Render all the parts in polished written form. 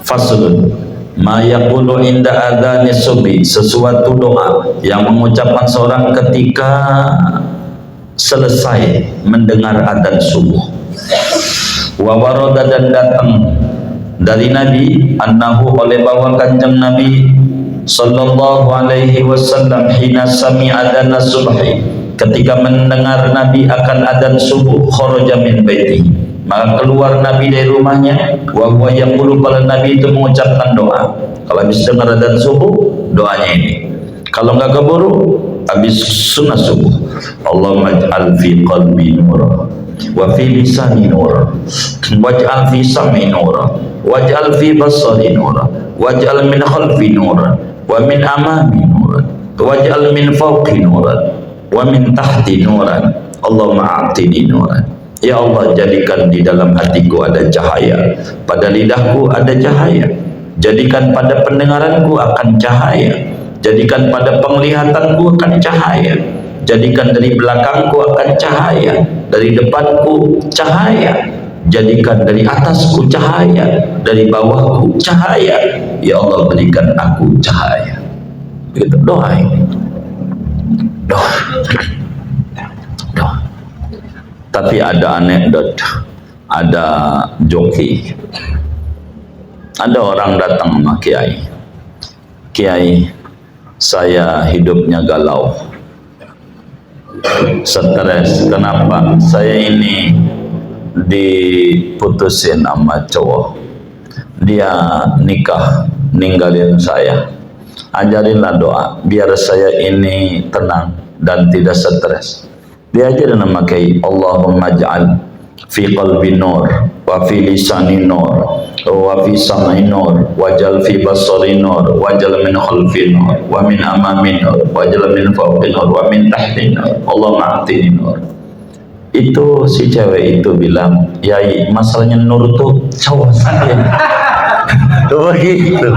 Faslun ma yaqulu inda adzani subhi, sesuatu doa yang mengucapkan seorang ketika selesai mendengar adzan subuh. Wa warada, dan datang dari Nabi annahu, oleh bahwa kanjeng Nabi sallallahu alaihi wasallam hina sami adzan subhi, ketika mendengar Nabi akan adzan subuh, kharaja min baitihi, maka keluar Nabi dari rumahnya, wa huwa yaqulu, pada Nabi itu mengucapkan doa. Kalau habis dengar adzan subuh, doanya ini. Kalau enggak keburu, habis sunnah subuh, Allahumma ij'al fi qalbi nura wa fi lisani nura waj'al fi sam'i nura waj'al fi basari nura waj'al min khalfi nura wa min amami nura waj'al min fawqi nura wa min tahti nuran Allahumma a'tini nuran. Ya Allah, jadikan di dalam hatiku ada cahaya, pada lidahku ada cahaya, jadikan pada pendengaranku akan cahaya, jadikan pada penglihatanku akan cahaya, jadikan dari belakangku akan cahaya, dari depanku cahaya, jadikan dari atasku cahaya, dari bawahku cahaya. Ya Allah, berikan aku cahaya. Begitu doa ini. Doa. Doa. Tapi ada anekdot, ada joki. Ada orang datang sama kiai. Kiai, saya hidupnya galau, stres. Kenapa? Saya ini diputusin sama cowok, dia nikah, ninggalin saya. Ajarinlah doa biar saya ini tenang dan tidak stres. Diajarin nama kiai, Allahumma ij'al fi qalbi nur wa fi lisani nur wa fi sam'i nur waj'al fi basari nur waj'al min khalfi nur wa min amami nur waj'al min fawqi nur wa min tahti nur Allahumma a'tini nur. Itu si cewek itu bilang, yai, masalahnya nur tuh cowok saya. Begitu.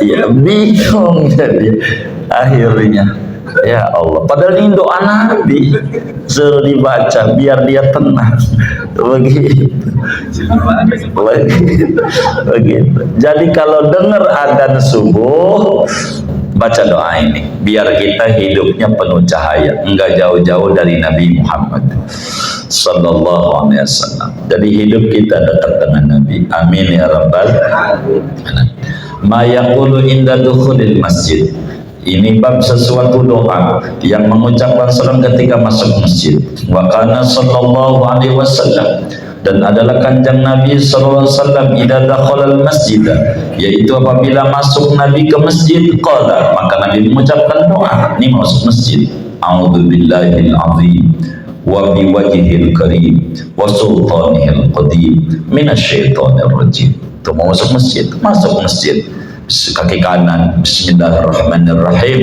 Ya bingung jadi akhirnya. Ya Allah, padahal ini doa Nabi, suruh dibaca biar dia tenang. Begitu. Begitu. Jadi kalau dengar adzan subuh, baca doa ini biar kita hidupnya penuh cahaya, enggak jauh-jauh dari Nabi Muhammad sallallahu alaihi wasallam. Jadi hidup kita dekat dengan Nabi. Amin ya rabbal alamin. Ma yaqulu inda dukhulil masjid. Ini bab sesuatu doa yang mengucapkan salam ketika masuk masjid. Wa kana sallallahu alaihi wasallam, dan adalah kanjeng Nabi sallallahu alaihi wasallam idza dakhala al-masjid, yaitu apabila masuk Nabi ke masjid, qala, maka Nabi mengucapkan doa. Ini masuk masjid, a'udzubillahil azim wa biwajhil karim wa sultanihil qadim minasyaitonir rajim. Itu mau masuk masjid, kaki kanan, bismillahirrahmanirrahim,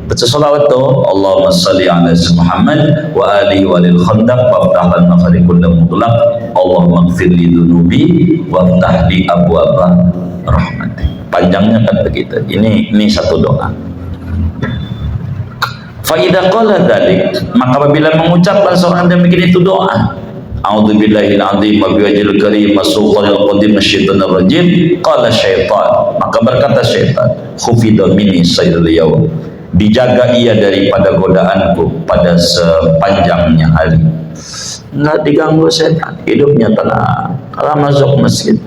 baca salawat tu, Allahumma salli ala Muhammad wa alihi wa lil khandaq wa ftah lana khariqul mutlaq Allahumma ighfir li dhunubi wa ftah li abwaba rahmatik. Panjangnya kan begitu. Ini satu doa. Fa idza qala dzalik, maka apabila mengucapkan seorang demikian itu doa, a'udzubillahil azim wa biwajhil karim wa sultanil qadim minasyaitonir rajim, qala syaitan, maka berkata syaitan, khufida minni sayrul yaum, dijaga ia daripada godaanku pada sepanjangnya hari. Enggak diganggu setan, hidupnya tenang. Kalau masuk masjid,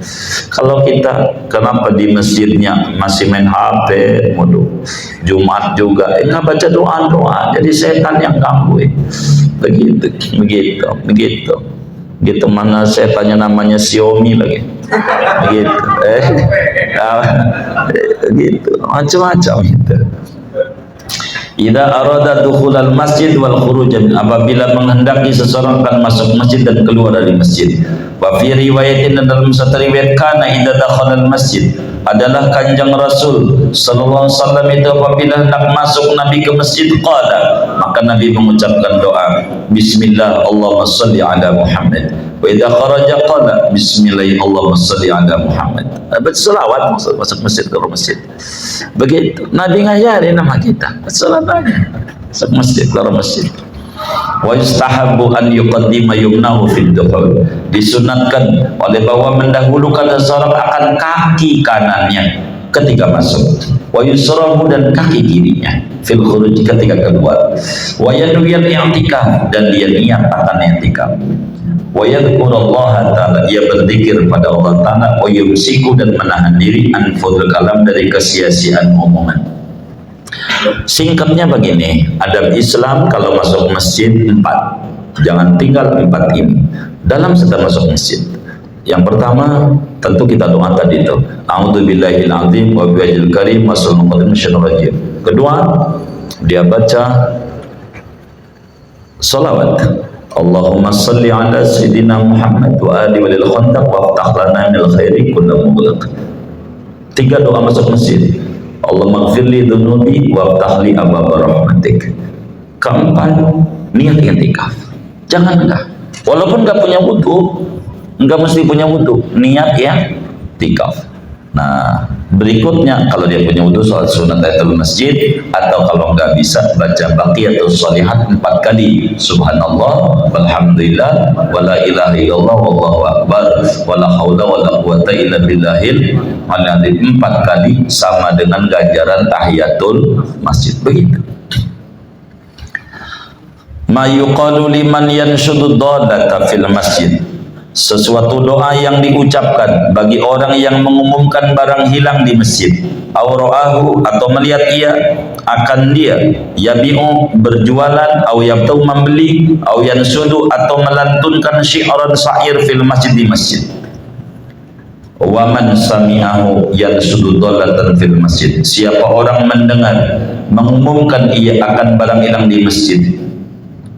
kalau kita kenapa di masjidnya masih main HP, waduh, Jumat juga enggak baca doa, jadi setan yang gangguin. Begitu. Gitu, mana setannya namanya Xiaomi lagi. Begitu. Gitu, macam-macam itu. Idza arada dukhulal masjid wal khuruj, apabila menghendaki seseorang akan masuk masjid dan keluar dari masjid. Wa fi riwayatin, dalam satu riwayat, kana idza dakhalal masjid, adalah kanjeng Rasul sallallahu alaihi wasallam itu apabila hendak masuk Nabi ke masjid, qala, maka Nabi mengucapkan doa, bismillah Allahumma shalli ala Muhammad. Wa idza kharaja qala bismillah Allahumma shalli ala Muhammad. Baca selawat masuk masjid, keluar masjid. Begitu Nabi ngajarin nama kita, selawat masuk masjid, keluar masjid. Wa yustahabbu an yuqaddima yumnahu fid dukhul. Disunatkan oleh bahwa mendahulukan seseorang akan kaki kanannya ketika masuk. Wa yusrahu dan kaki kirinya fil khuruj ketika keluar. Wa yanwiyal i'tikaf dan dia niat akan i'tikaf. Wa yadhkurullaha ta'ala, ia berzikir pada Allah Ta'ala. Wa yumsiku dan menahan diri an fudul kalam, dari kesia-siaan omongan. Singkatnya begini, adab Islam kalau masuk masjid 4, jangan tinggal 4 ini dalam sedang masuk masjid. Yang pertama tentu kita doa tadi itu, a'udzubillahil azim wa biwajhil karim wa sallallahu alaihi. Kedua, dia baca salawat, Allahumma salli ala sayyidina Muhammad wa ali walil khandaq wa aftah lana minal khairi kullu mughlaq. 3, doa masuk masjid, Allahumma gfirli dhunubi wa aftahli ababa rahmatik. 4, niat i'tikaf. Jangan enggak, walaupun enggak punya wudu, enggak mesti punya wudu, niat ya i'tikaf. Nah, berikutnya kalau dia punya wudu, salat sunat tahiyatul masjid, atau kalau enggak bisa baca baqiyatus shalihat 4 kali, subhanallah walhamdulillah wala ilaha illallah wallahu akbar wala haula wala quwata illa billahil alazim 4 kali, sama dengan ganjaran tahiyatul masjid. Begitu. Ma yuqalu liman yanshudu dhalata fil masjid, sesuatu doa yang diucapkan bagi orang yang mengumumkan barang hilang di masjid, aura'ahu atau melihat ia akan dia, yabi'u berjualan, au yabtau membeli, au yansudu atau melantunkan syi'ran syair fil masjid di masjid. Wa man sami'ahu yansudu dhalatan fil masjid, siapa orang mendengar mengumumkan ia akan barang hilang di masjid,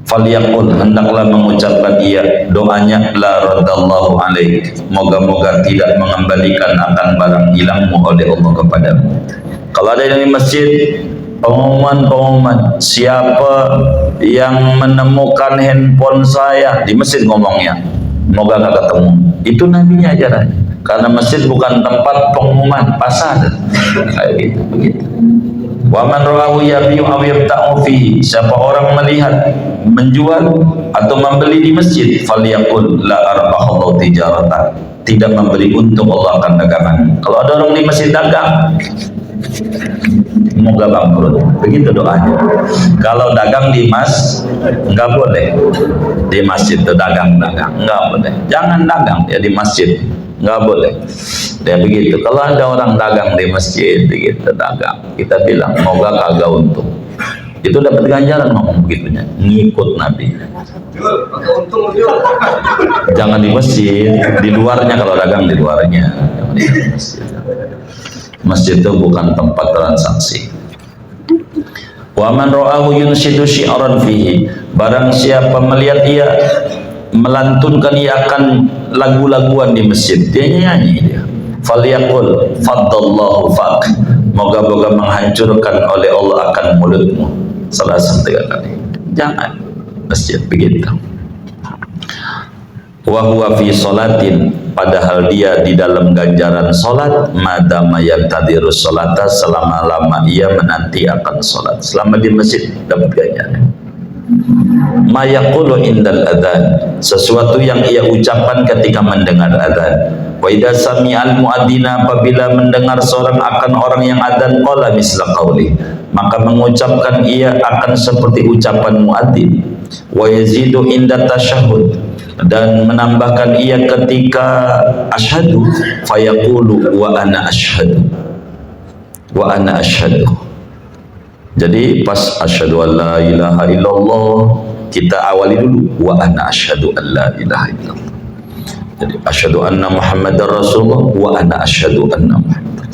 falyaqul, hendaklah mengucapkan ia doanya, la radallahu alaik, moga-moga tidak mengembalikan akan barang hilangmu oleh Allah kepadamu. Kalau ada di masjid pengumuman siapa yang menemukan handphone saya di masjid, ngomongnya moga gak ketemu, itu nabinya ajaran. Karena masjid bukan tempat pengumuman pasar kayak gitu, begitu. Wa man ra'ahu yabi'u aw yabta'u fihi, siapa orang melihat menjual atau membeli di masjid, falyaqul la arbahallahu tijaratan, tidak memberi untung Allah akan dagangan. Kalau ada orang di masjid dagang, semoga bangkrut, begitu doanya. Kalau dagang di enggak boleh di masjid itu dagang, enggak boleh. Jangan dagang ya di masjid, enggak boleh. Ya begitu. Kalau ada orang dagang di masjid, gitu dagang, kita bilang moga kagak untung. Itu dapat ganjaran ngomong begitunya, ngikut Nabi. Jangan di masjid, di luarnya kalau dagang di luarnya. Masjid itu bukan tempat transaksi. Wa man ra'ahu yunsidu syi'ran fihi, barang siapa melihat ia melantunkan ia akan lagu-laguan di masjid, dia nyanyi dia. Falyaqul faddallahu fak, moga-moga menghancurkan oleh Allah akan mulutmu. Salah 3 kali. Jangan masjid begitu. Wa huwa fi sholatin, padahal dia di dalam ganjaran salat, madama yantadhirus sholata, selama-lama ia menanti akan salat. Selama di masjid dapat ganjaran. Ma yaqulu indal adzan, sesuatu yang ia ucapkan ketika mendengar adzan. Wa idza sami'al muadzina, apabila mendengar seorang akan orang yang adzan, qala misla qauli, maka mengucapkan ia akan seperti ucapan muadzin. Wa yazidu inda tasyahhud, dan menambahkan ia ketika asyhadu, fayaqulu wa ana asyhadu, wa ana asyhadu. Jadi pas asyhadu an la ilaha illallah, kita awali dulu wa ana asyhadu an la ilaha illallah. Jadi asyhadu anna Muhammadar Rasulullah wa ana asyhadu anna Muhammadar.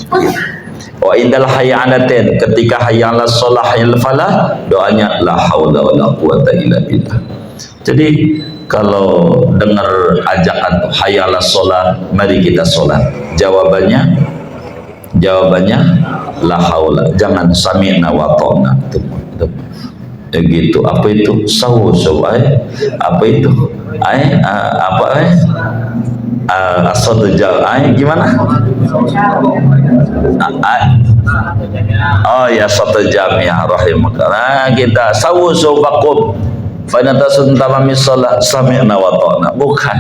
Wa indal hayya 'alatin, ketika hayya 'alas shalah hayyal falah, doanya la haula wala quwata illa billah. Jadi kalau dengar ajakan hayya 'alas shalah, mari kita salat, jawabannya la haula, jangan sami'na wa ta'na. Gitu. Apa itu sawu apa itu asal jauh gimana? Oh ya, satu jam ya rahimakallah. Kita sawu subakum, fa inna tasuntamami salat sami'na wa ta'na. Bukan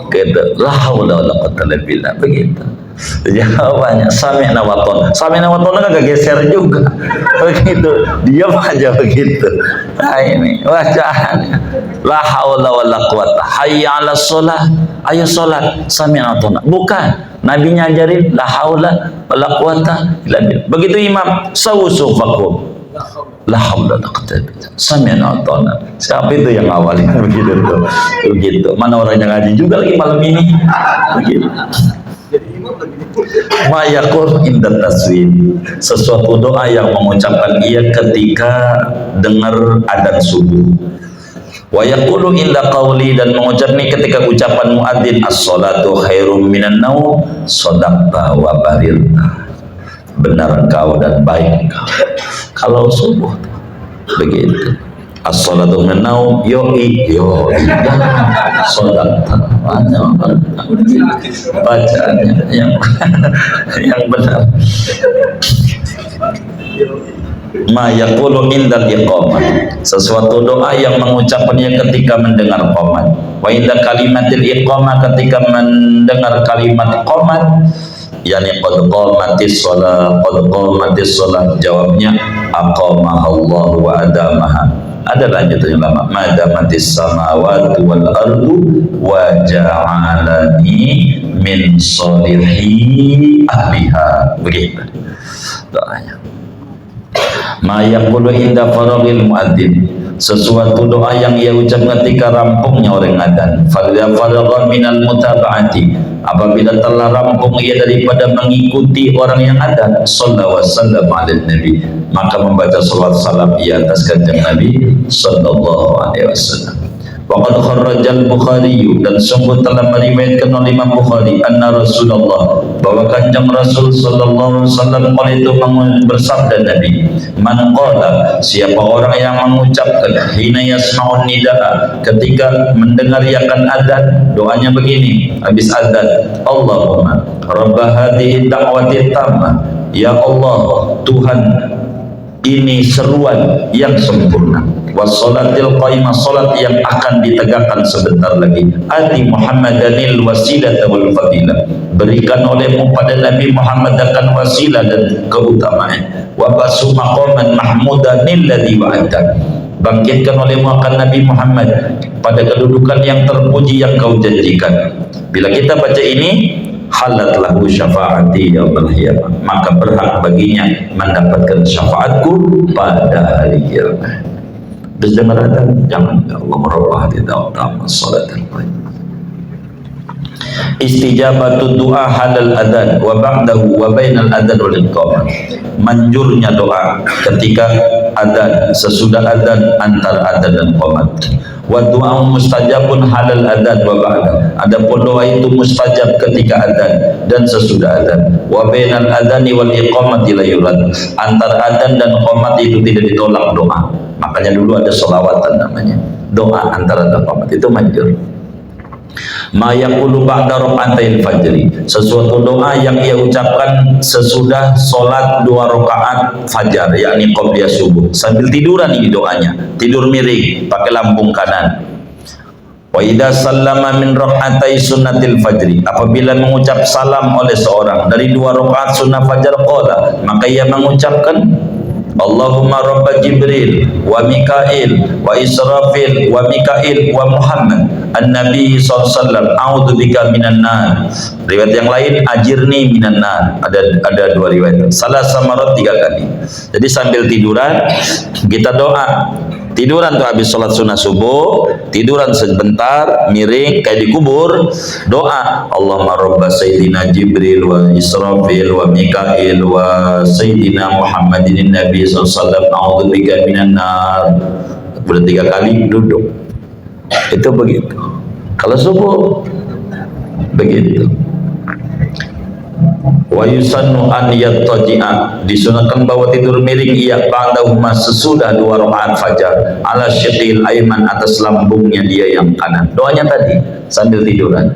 gitu, la haula wala quwwata illa billah, begitu jawabannya. Sami'na wa ta'na, sami'na wa ta'na kan geser juga begitu, diam aja begitu. Nah ini bacaannya, la haula wala quwwata, hayya 'alas shalah, ayo salat, sami'na wa ta'na. Bukan, Nabi ngajarin la haula wala quwwata illa billah. Begitu imam sawsufakum, la haula wala quwwata illa billah, sami'na wa ta'na. Siapa itu yang awalnya begitu tuh? Begitu. Mana orang yang ngaji juga lagi malam ini? Begitu. Ma yaqul inda taswim, sesuatu doa yang mengucapkan ia ketika dengar adzan subuh. Wa yaqulu inda qauli, dan mengucap ini ketika ucapan muadzin as-salatu khairum minan naum, shadaqta wa barirta, benar engkau dan baik engkau. Kalau subuh begitu, as-salatu minan naum, yoi shadaqta, bacaannya yang benar. Ma yaqulu indal iqamah, sesuatu doa yang mengucapkannya ketika mendengar qomat. Wa inda kalimatil iqamah, ketika mendengar kalimat qomat, yani qad qamatis shalah, qad qamatis shalah, jawabnya aqamahallahu wa adamaha. Ada lanjutannya lama, madamatis samawati wal ardu wa ja'alani min sholihi ahliha. Begitu doanya. Ma yaqulu inda faragil muadzin, sesuatu doa yang ia ucap ketika rampungnya orang adzan. Fadza faragha minal mutaba'ati, apabila telah rampung ia daripada mengikuti orang yang adzan, sallallahu wasallam ala nabi, maka membaca salawat salam ia atas kanjeng Nabi sallallahu alaihi wasallam. Waqad kharrajal Bukhari, dan sungguh telah meriwayatkan oleh Imam Bukhari, anna Rasulullah, bahwa kanjeng Rasul sallallahu alaihi wasallam itu bersabda Nabi, man qala, siapa orang yang mengucapkan hina yasma'un nidaa, ketika mendengar yakan adzan, doanya begini habis adzan, Allahumma rabb hadhihi da'wati tammah, ya Allah Tuhan ini seruan yang sempurna, wassalatil qaimah, salat yang akan ditegakkan sebentar lagi, ati Muhammadanil wasilah wal fadilah, berikan olehmu pada Nabi Muhammad akan wasilah dan keutamaan, wa basu maqaman mahmudanil ladzi wa'ada, bangkitkan olehmu akan Nabi Muhammad pada kedudukan yang terpuji yang kau janjikan. Bila kita baca ini, halat lahu syafaati yaumil qiyamah, maka berhak baginya mendapatkan syafaatku pada hari kiamat. Terus dengar adzan, jangan, ya Allah merubah tidak utama salat al-qaimah. Istijabatu du'a halal adzan wa ba'dahu wa bainal adzan wal iqamah, manjurnya doa ketika adzan, sesudah adzan, antara adzan dan qomat. Wa du'a mustajabun halal adzan wa ba'dahu, adapun doa itu mustajab ketika adzan dan sesudah adzan. Wa bainal adzani wal iqamati la yurad, antara adzan dan qomat itu tidak ditolak doa. Makanya dulu ada sholawatan namanya, doa antara dan qomat itu manjur. Ma yaqulu ba'da raka'atil fajri, sesuatu doa yang ia ucapkan sesudah sholat 2 rakaat fajar, yakni qobliyah subuh, sambil tiduran. Ini doanya tidur miring pakai lambung kanan. Wa idza sallama min raka'atai sunnatil fajri, apabila mengucap salam oleh seorang dari 2 rakaat sunnah fajar, qala, maka ia mengucapkan Allahumma rabba Jibril wa Mikail wa Israfil wa Mikail wa Muhammad an-Nabi SAW, a'udzu bika minan nar. Riwayat yang lain ajirni minan nar. Ada 2 riwayat. Salah samarat 3 kali. Jadi sambil tiduran kita doa. Tiduran tuh habis sholat sunnah subuh, tiduran sebentar, miring kayak dikubur, doa Allahumma rabba sayyidina Jibril wa Israfil wa Mikail wa sayyidina Muhammadin Nabi SAW, a'udzu bika minan nar. Udah 3 kali duduk. Itu begitu. Kalau subuh begitu. Wa yusannu an yattaji'a, disunatkan bahwa tidur miring ia ba'dahuma, sesudah 2 rakaat fajar, ala syiqil aiman, atas lambungnya dia yang kanan. Doanya tadi sambil tiduran.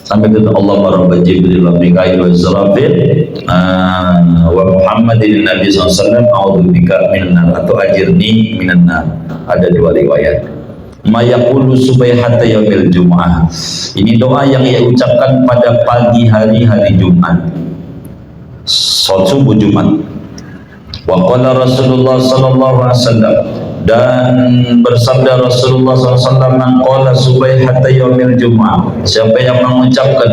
sampai ke Allahumma rabb Jibril wa Mikail wa Israfil wa Muhammadin Nabi SAW a'udzubika minan nar atau ajirni minan nar. Ada dua riwayat. Mayaqulu subaihata yaumil Jum'ah. Ini doa yang ia ucapkan pada pagi hari Jumat, salat subuh Jumat. Wa qala Rasulullah sallallahu alaihi wasallam, dan bersabda Rasulullah SAW, man qala subaihata yaumil Jum'ah, siapa yang mengucapkan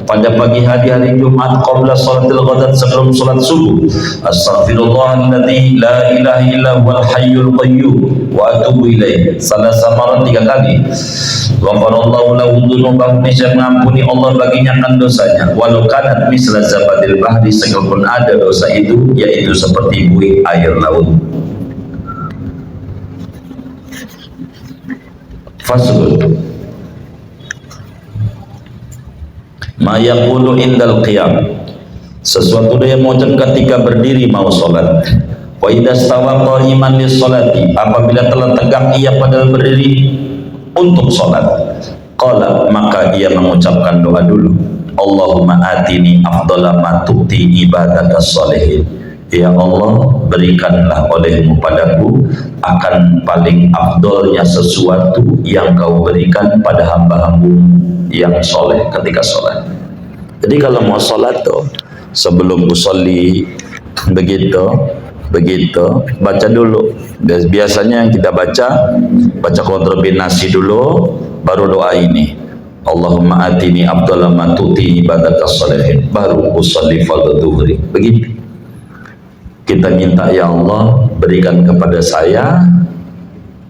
pada pagi hari Jumat qabla salatil ghadat, sebelum salat subuh, astaghfirullahalladzi la ilaha illa huwal hayyul qayyum wa atubu ilaih, salasa marat 3 kali, ghafarallahu lahu dzunubahu, niscaya mengampuni Allah baginya akan dosanya, walau kanat misla zabadil bahri, sekalipun ada dosa itu yaitu seperti buih air laut. Faslun ma yaqulu indal qiyam, sesuatu yang mengucapkan ketika berdiri mau salat. Wa idza stawa qa'iman lis salati, apabila telah tegak ia pada berdiri untuk salat. Qala, maka ia mengucapkan doa dulu, Allahumma atini afdhala ma tu'ti ibadaka sholihin, ya Allah, berikanlah olehmu padaku akan paling afdolnya sesuatu yang kau berikan pada hamba-hambamu yang soleh ketika sholat. Jadi kalau mau sholat tuh, sebelum usolli begitu baca dulu. Biasanya yang kita baca kontrbinasi dulu, baru doa ini, Allahumma atini afdhala ma tu'ti ibadaka sholihin, baru usolli fardhu dhuhri. Begitu kita minta, ya Allah, berikan kepada saya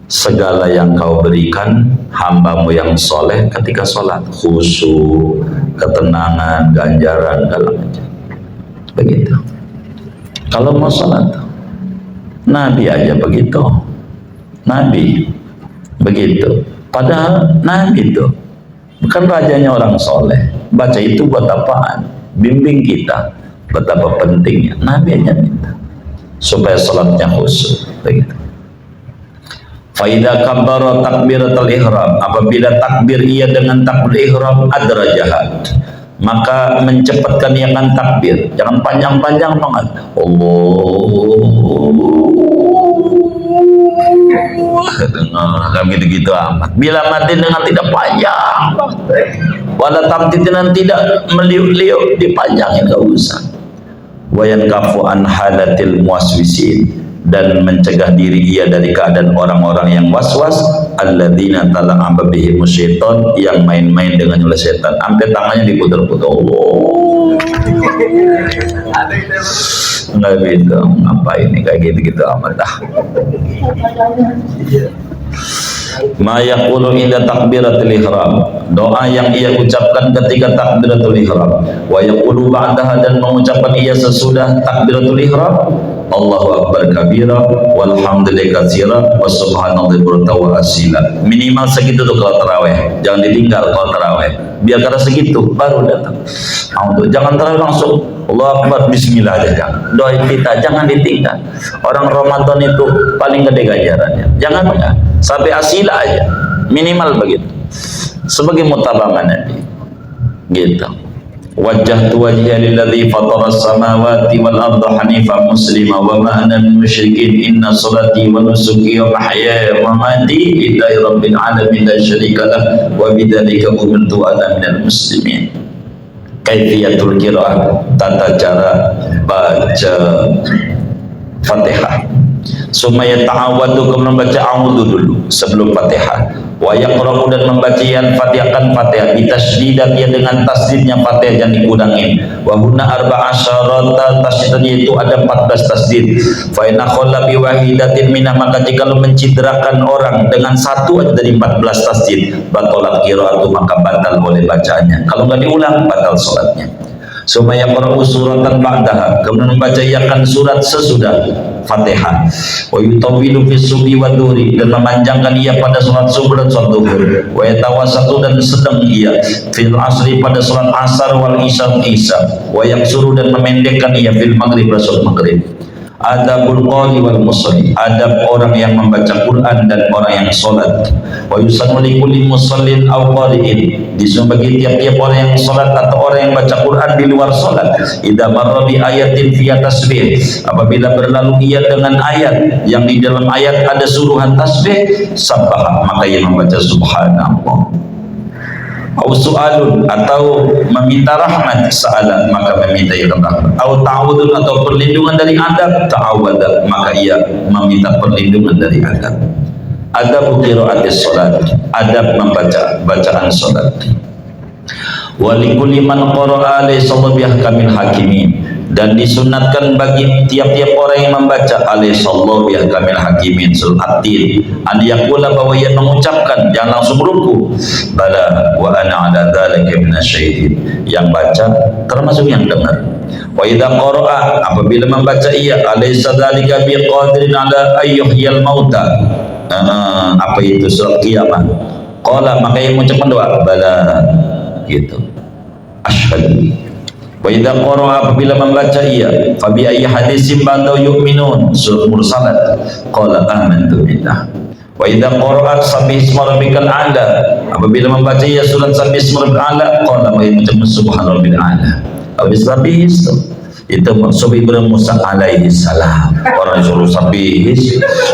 segala yang kau berikan hambamu yang soleh ketika sholat, khusyuk, ketenangan, ganjaran, segala macam. Begitu. Kalau mau sholat, Nabi aja begitu. Nabi begitu. Padahal Nabi itu bukan rajanya orang soleh. Baca itu buat apaan? Bimbing kita betapa pentingnya. Nabi aja minta supaya salatnya khusyuk. Begitu. Faida kabbara takbiratul ihram, apabila takbir ia dengan takbir ihram adrajahat, maka mencepatkan ia akan takbir, jangan panjang-panjang banget. Allah gitu-gitu amat. Bila mati dengan tidak panjang, wala tamtinan, tidak meliuk-liuk, dipanjangin, gak usah. Wayan kafu an halatil muwaswisin, dan mencegah diri ia dari keadaan orang-orang yang waswas, alladzina tala'aba bihim syaitan, yang main-main dengan oleh setan, sampai tangannya diputar-putar. Nggak gitu, ngapain ini kayak gitu-gitu amat dah. Ma yaqulu inda takbiratul ihram, doa yang ia ucapkan ketika takbiratul ihram. Wa yaqulu ba'daha, dan mengucapkan ia sesudah takbiratul ihram, Allahu akbar kabira walhamdulillahi katsira wa subhanallahi bukratan wa asila. Minimal segitu tuh kalau tarawih, jangan ditinggal kalau tarawih. Biar karena segitu baru datang. Jangan tarawih langsung Allahu akbar bismillah aja. Doa kita jangan ditinggal. Orang Ramadan itu paling gede ganjarannya. Jangan enggak. Sampai asila aja, minimal begitu, sebagai mutaba'ah Nabi. Gitu. Wajjahtu wajhiya lilladzi fatara as-samawati wal arda hanifan muslima wa ma ana minal musyrikin, inna salati wa nusuki wa mahyaya wa mamati lillahi rabbil alamin la syarika lah wa bidzalika umirtu ana minal muslimin. Kaifiyatul qiraah, tata cara baca Fatihah. Sumaya ta'awadu, kemudian membaca a'udzu dulu sebelum Fatihah. Wa yaqra'u, dan membaca Fatihahkan Fatihah bitasdidat, ya dengan tasdidnya Fatihah yang dikurangin. Wa hunna arba'asyarata tasdid, yaitu ada 14 tasdid. Fa inna khalla bi wahidatin minha, maka jika lu mencidrakan orang dengan satu aja dari 14 tasdid, batalat qira'atu, maka batal oleh bacanya. Kalau enggak diulang, batal salatnya. Sumaya yaqra'u suratan ba'daha, kemudian membaca iakan surat sesudah Fatihah. Wa yutawwilu fi subhi wa dhuhri, dan memanjangkan ia pada salat subuh dan salat zuhur. Wa yatawassatu, dan sedang ia fil asri pada salat asar wal isya. Wa yaksuru, dan memendekkan ia fil maghrib dan salat maghrib. adabul qari wal musalli, adab orang yang membaca Quran dan orang yang salat. Wa yusannu li kulli musallin aw qari'in, disuruh bagi tiap-tiap orang yang salat atau orang yang baca Quran di luar salat, idza marra bi ayatin fi tasbih, apabila berlalu ia dengan ayat yang di dalam ayat ada suruhan tasbih, sabbah, maka ia membaca subhanallah. Au su'alun, atau meminta rahmat, sa'alan, maka meminta rahmat. Au ta'awudun, atau perlindungan dari adab, ta'awada, maka ia meminta perlindungan dari adab. Adab qiraatis salat, adab membaca bacaan salat. Wa likulli man qara'a laysa bi ahkamil hakimin, dan disunatkan bagi tiap-tiap orang yang membaca alaihissallahu bi ahkamil hakimin surat At-Tin, an yaqula, bahwa ia mengucapkan, jangan langsung ruku, bala wa ana ala dzalika minasyaitin, yang baca termasuk yang dengar. Wa idza qara'a, apabila membaca ia, alaysa dzalika biqadirin ala ayyuhyal mauta, apa itu surat kiamat, qala, maka ia mengucapkan doa, bala, gitu, asyhadu. Wa idza qara'a, apabila membaca ia, fa bi ayyi hadisin ba'da yu'minun, surat Mursalat, qala amantu billah. Wa idza qara'a sabbih isma rabbikal a'la, apabila membaca ia surat sabbih isma rabbikal a'la, qala wa yamut subhana rabbil a'la. Habis sabbih itu maksud Ibrahim Musa alaihi salam, orang suruh sabbih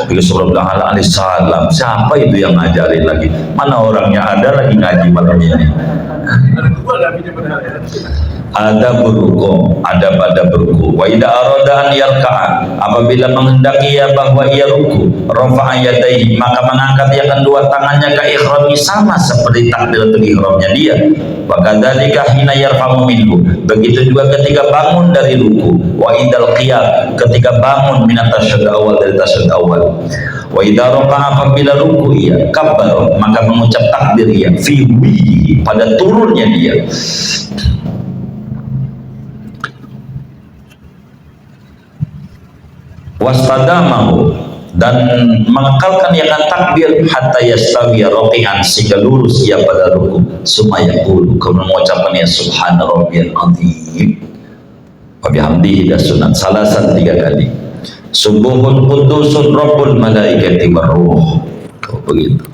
Ibrahim alaihi salam. Siapa itu yang ngajarin lagi? Mana orangnya ada lagi ngaji malam ini? Ada beruku, ada pada beruku. Wa idza arada an yarka'a, apabila menghendaki ia bahwa ia ruku, rafa'a yadayhi, maka mengangkat ia kedua tangannya ke ikhrami, sama seperti takbiratul ihramnya dia. Wa kadzalika hina yarfa'u minhu, begitu juga ketika bangun dari ruku. Wa idzal qiyam, ketika bangun minat tasyahhud awal, dari tasyahhud awal. Wa idza raka'a, apabila ruku ia, kabbar, maka mengucap takbir ia, fi wihi, pada turunnya dia. Wastadamahu, dan mengekalkan ia akan takbir, hatta yastawi raqi'an, sehingga lurus ia pada ruku. Summa yaqulu, kemudian mengucapkan ya subhana rabbiyal azim wa bihamdihi, dan sunat salasan 3 kali. Subuhun qudusun rabbul malaikati warruh, begitu.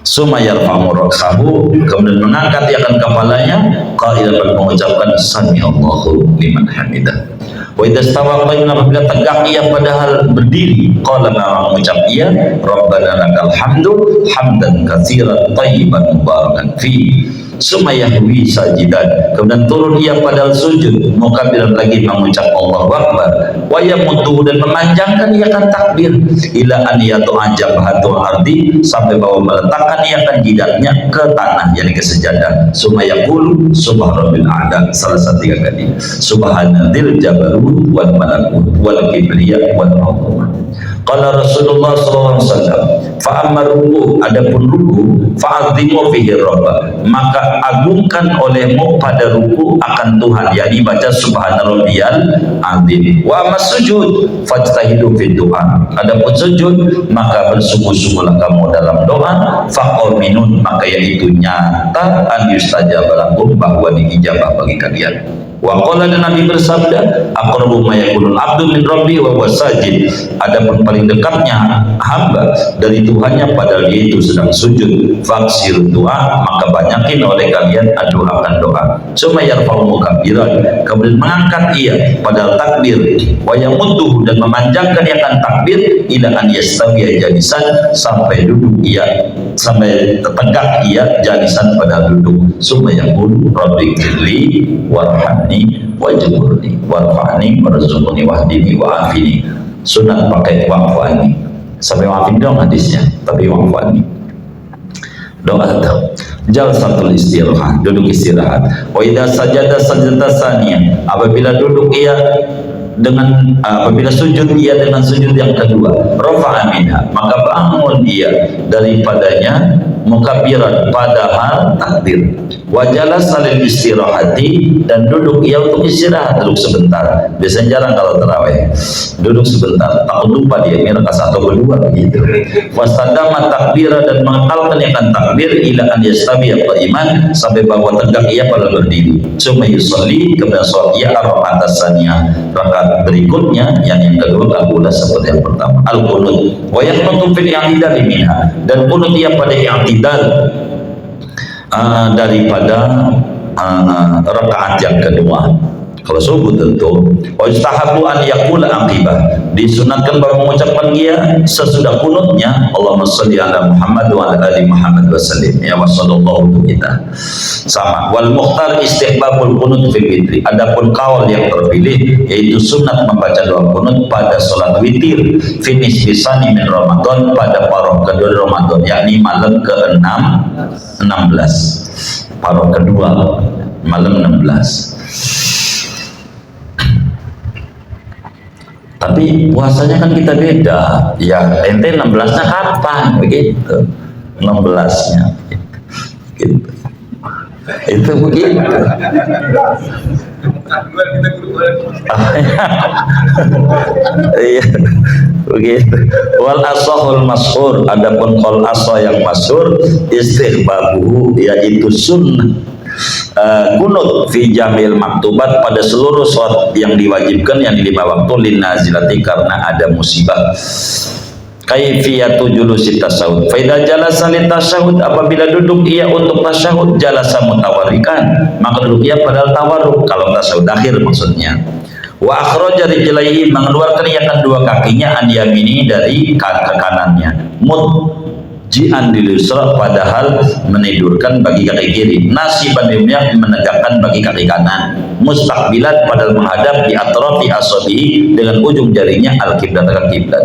Summa yarfa'u ra'sahu, kemudian mengangkat ia akan kepalanya, qailan, mengucapkan sami Allahu liman hamidah. Wa idza stawa qa'iman, apabila tegak ia padahal berdiri, qala, mengucap ia, rabbana lakal hamdu hamdan katsiran thayyiban mubarakan fi. Summa yahwi sajidan, kemudian turun ia padahal sujud, mukabbiran, lagi mengucap Allahu akbar. Wa yamutu, dan memanjangkan ia akan takbir, ila an yatu'a jabhatul ardi, sampai bahwa meletakkan ia akan jidatnya ke tanah, yakni ke sejadah. Summa yaqulu subhana rabbil a'la, salah 3 kali. Subhanadzil jabarut wal malakut wal kibriya wal azamah. Qala Rasulullah sallallahu alaihi wasallam, fa amma ruku', adapun ruku', fa'adzimu fihi rabb, maka agungkan olehmu pada ruku' akan Tuhan, yakni baca subhana rabbiyal azim. Wa amma sujud fajtahidu fi du'a, adapun sujud maka bersungguh-sungguhlah kamu dalam doa, faqaminun, maka yaitu nyata an yustajab lakum, bahwa diijabah bagi kalian. Wa qala, dan Nabi bersabda, aqrabu ma yakunul abdu min rabbi wa huwa sajid, adapun paling dekatnya hamba dari Tuhannya padahal dia itu sedang sujud. Faksir doa, maka banyakin oleh kalian akan doa. Summa yarfa'u mukabbiran, kemudian mengangkat ia padahal takbir, wa yamuddu, dan memanjangkan ia akan takbir, ila an yastawiya jalisan, sampai duduk ia, sampai tegak ia jalisan pada duduk. Summa yaqulu rabbi qilli warhamni wajburni warfa'ni warzuqni wahdini wa'afini. Sunat pakai wa'fani, sampai wa'afini dong hadisnya, tapi wa'fani doa atau jalsatul istirahat, duduk istirahat. Wa idza sajada sajdatan saniyah, apabila duduk ia dengan apabila sujud ia dengan sujud yang kedua, rafa'a minha, maka bangun ia daripadanya mukabbiran padahal takbir, wa jalasa lil istirahati dan duduk ia untuk istirahat, duduk sebentar. Biasanya jarang kalau tarawih, duduk sebentar, takut lupa dia ini rakaat 1 atau 2 begitu. Wastadama takbira dan mengekalkan akan takbir ila an yastawi iman sampai bahwa tegak ia pada berdiri. Summa yusalli kemudian sholat ia rakaat tsaniyah, rakaat berikutnya yang kedua kabula seperti yang pertama. Al-qunut wa yaqnutu fil i'tidal minha dan qunut ia pada i'tidal daripada rakaat yang kedua. Kalau subuh tentu wa yustahabu an yaqula aqibah, disunatkan bahwa mengucapkan dia sesudah kunutnya Allahumma shalli ala Muhammad wa ala ali Muhammad wa sallim ya wa sallallahu untuk kita sama. Wal mukhtar istihbabul qunut fil witri, adapun kaul yang terpilih yaitu sunat membaca doa kunut pada salat witir finish bisani min Ramadan, pada paruh kedua Ramadan, yakni malam ke-6 16, paruh kedua malam 16. Tapi puasanya kan kita beda, ya ente 16-nya kapan begitu, 16-nya gitu. Itu begitu. Iya begitu. Wal asahul masyhur, adapun qaul asah yang masyhur istihbabuhu yaitu sunnah kunut fi jamil maktubat pada seluruh sholat yang diwajibkan yang di 5 waktu lin nazilati karena ada musibah. Kaifiyatu julusi tasyahud, fa idza jalasa lit tasyahud, apabila duduk ia untuk tasyahud, jalasa mutawarrikan, maka duduk ia pada tawarruk kalau tasyahud akhir maksudnya. Wa akhraja rijlaihi, mengeluarkan ia kedua kakinya an yamini dari ke kanannya, jian dilusra, padahal menidurkan bagi kaki kiri, nasiban menegakkan bagi kaki kanan, mustaqbilat padahal menghadap di atrafi asabihi dengan ujung jarinya al-qiblat ke kiblat.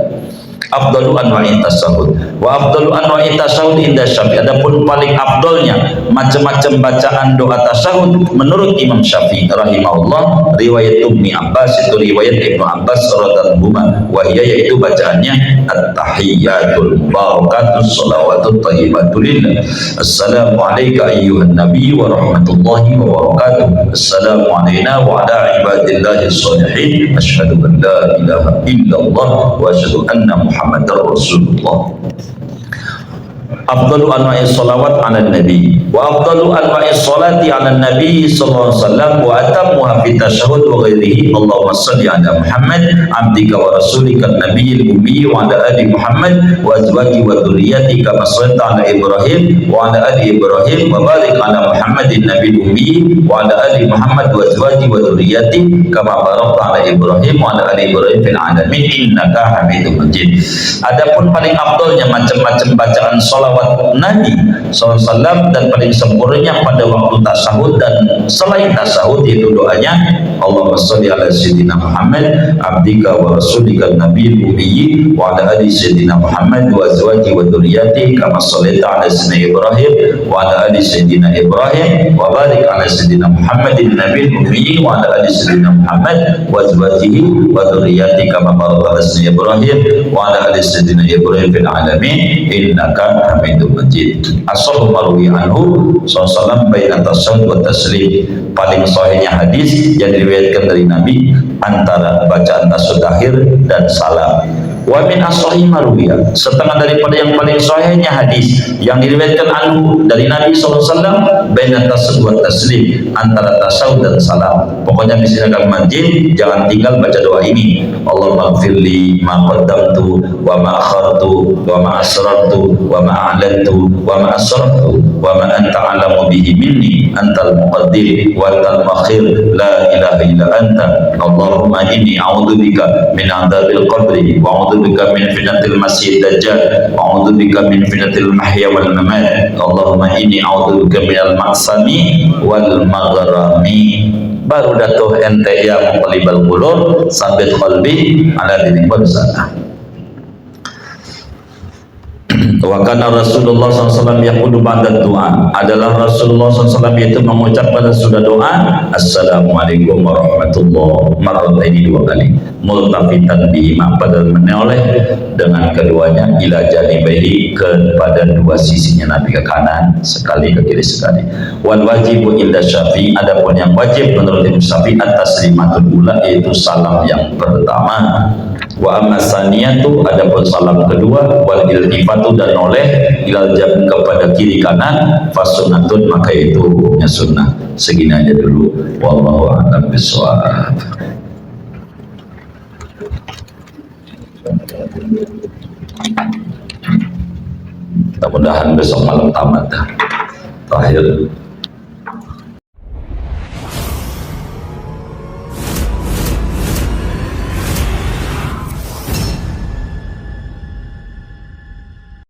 Afdalu anwa'i tasawuf wa afdalu anwa'i tasawuf inda Syafi'i, adapun paling afdolnya macam-macam bacaan doa tasawuf menurut Imam Syafi'i rahimahullah, riwayat Ibnu Abbas, itu riwayat Ibnu Abbas radhiyallahu anhu, wa hiya yaitu bacaannya at-tahiyyatul barakatus shalawatut thayyibatul lillah, assalamu alayka ayyuhan nabiy wa rahmatullahi wa barakatuh, assalamu alayna wa ala ibadillahis shalihin, asyhadu an la ilaha illallah wa asyhadu anna Muhammadar Rasulullah. Afdalu anwa'i sholawat ala nabi wa afdalu anwa'i sholati ala nabi sallallahu alaihi wasallam wa atammuha fi tasyahhud wa ghairihi, Allahumma shalli ala Muhammad abdika wa rasulika nabiyil ummi wa ala ali Muhammad wa azwaji wa dhurriyyati kama shallaita ala Ibrahim wa ala ali Ibrahim wa barik ala Muhammadin nabiyil ummi wa ala ali Muhammad wa azwaji wa dhurriyyati kama barakta ala Ibrahim wa ala ali Ibrahim fil alamin innaka Hamidum Majid. Adapun paling afdalnya macam-macam bacaan sholawat Nabi SAW dan paling sempurnanya pada waktu tasyahud dan selain tasyahud yaitu doanya Allahumma sholli ala sayyidina Muhammad abdika wa rasulika nabiyil ummi wa ala ali sayyidina Muhammad wa azwaji wa dhurriyyati kama shallaita ala sayyidina Ibrahim wa ala ali sayyidina Ibrahim wa barik ala sayyidina Muhammadin nabiyil ummi wa ala ali sayyidina Muhammad wa azwajihi wa dhurriyyati kama barakta ala sayyidina Ibrahim wa ala ali sayyidina Ibrahim fil alamin innaka Hamidum Majid. As-sahih marwi anhu sallallahu baina tasyahhud wa taslim, paling sahihnya hadis yang diriwayatkan dari Nabi antara bacaan tasyahud akhir dan salam. Wa min as-sahih marwiya, setengah daripada yang paling sahihnya hadis yang diriwayatkan anhu dari Nabi SAW baina tasyahhud wa taslim, antara tasyahud dan salam. Pokoknya misalkan majid jangan tinggal baca doa ini, Allahumma ighfirli ma qaddamtu wa ma akhartu wa ma asrartu wa ma a'lantu wa ma asrartu wa ma anta a'lamu bihi minni antal muqaddim wa antal muakhir la ilaha illa anta, Allahumma inni a'udzubika min adzabil qabri wa a'udzubika min fitnatil masih dajjal wa a'udzubika min fitnatil mahya wal mamat, Allahumma inni a'udzubika minal ma'sami wal maghrami. Baru datuh ente ya muqallibal qulub sabit qalbi ala dinik bersana. Wa kana Rasulullah SAW yaqulu ba'da doa, adalah Rasulullah SAW itu mengucap pada sudah doa Assalamualaikum warahmatullahi wabarakatuh ini dua kali, multafitan bihima, pada menoleh dengan keduanya, ila janibaihi, kepada dua sisinya Nabi, ke kanan sekali, ke kiri sekali. Wal wajibu inda Syafi'i, adapun yang wajib menurut Imam Syafi'i at-taslimatul ula, yaitu salam yang pertama. Wa amma saniyatu, adapun salam kedua, wal iltifatu, dan oleh ilal jam, kepada kiri kanan, fasunatun, maka itu hukumnya sunnah. Segini aja dulu, wallahu a'lam bishawab. Mudah-mudahan besok malam tamat dah. Terakhir